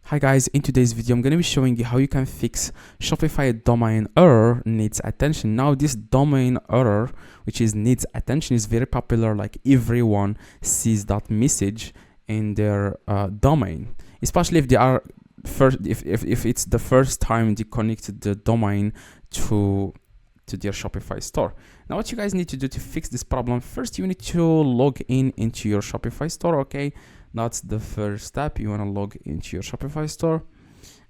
Hi guys, in today's video I'm going to be showing you how you can fix Shopify domain error needs attention. Now this domain error, which is needs attention, is very popular. Like everyone sees that message in their domain, especially if they are if it's the first time they connected the domain to their Shopify store. Now what you guys need to do to fix this problem, first you need to log in into your Shopify store. Okay, that's the first step. You want to log into your Shopify store,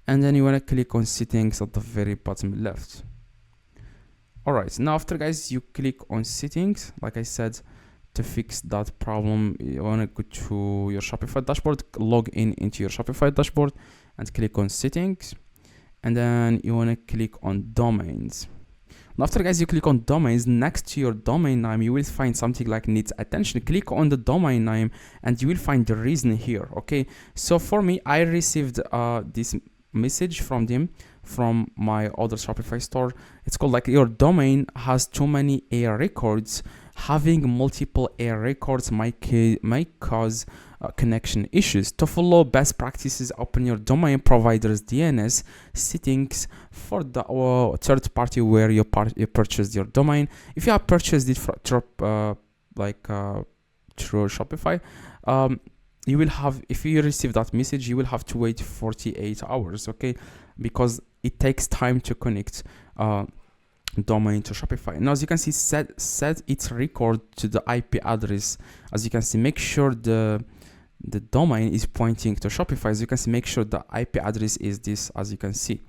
and then you want to click on settings at the very bottom left. All right, now after guys you click on settings, like I said, to fix that problem you want to go to your Shopify dashboard, log in into your Shopify dashboard and click on settings, and then you want to click on domains. Now after guys you click on domains, next to your domain name you will find something like needs attention. Click on the domain name and you will find the reason here. Okay, so for me, I received this message from them from my other Shopify store. It's called like your domain has too many error records. Having multiple error records might cause connection issues. To follow best practices, open your domain provider's DNS settings for the third party where you purchased your domain. If you have purchased it through Shopify, you will have, if you receive that message, you will have to wait 48 hours, okay, because it takes time to connect domain to Shopify. Now as you can see, set its record to the IP address. As you can see, make sure the domain is pointing to Shopify. As you can see, make sure the IP address is this, as you can see.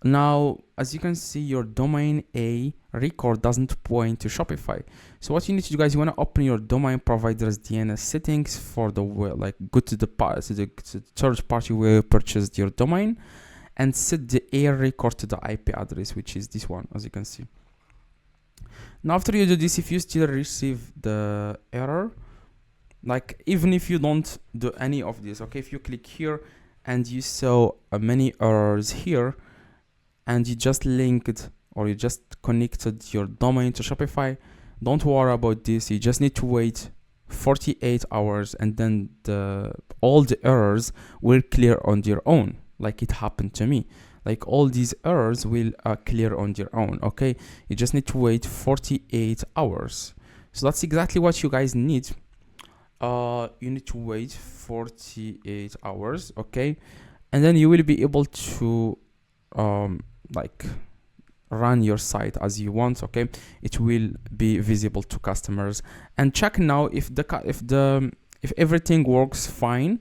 Now as you can see, your domain A record doesn't point to Shopify. So what you need to do guys, you want to open your domain provider's DNS settings for the go to the third party where you purchased your domain, and set the error record to the IP address, which is this one, as you can see. Now after you do this, if you still receive the error, like even if you don't do any of this, okay, if you click here and you saw many errors here and you just linked or you just connected your domain to Shopify, don't worry about this. You just need to wait 48 hours and then all the errors will clear on their own, like it happened to me. Like all these errors will clear on their own. Okay, you just need to wait 48 hours. So that's exactly what you guys need. You need to wait 48 hours, okay, and then you will be able to like run your site as you want. Okay, it will be visible to customers. And check now if everything works fine,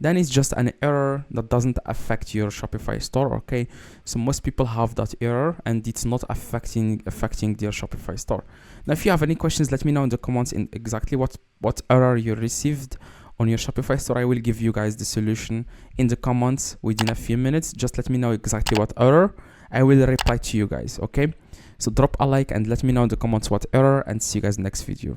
then it's just an error that doesn't affect your Shopify store. Okay, so most people have that error and it's not affecting their Shopify store. Now if you have any questions, let me know in the comments in exactly what error you received on your Shopify store. I will give you guys the solution in the comments within a few minutes. Just let me know exactly what error. I will reply to you guys. Okay, so drop a like and let me know in the comments what error, and see you guys next video.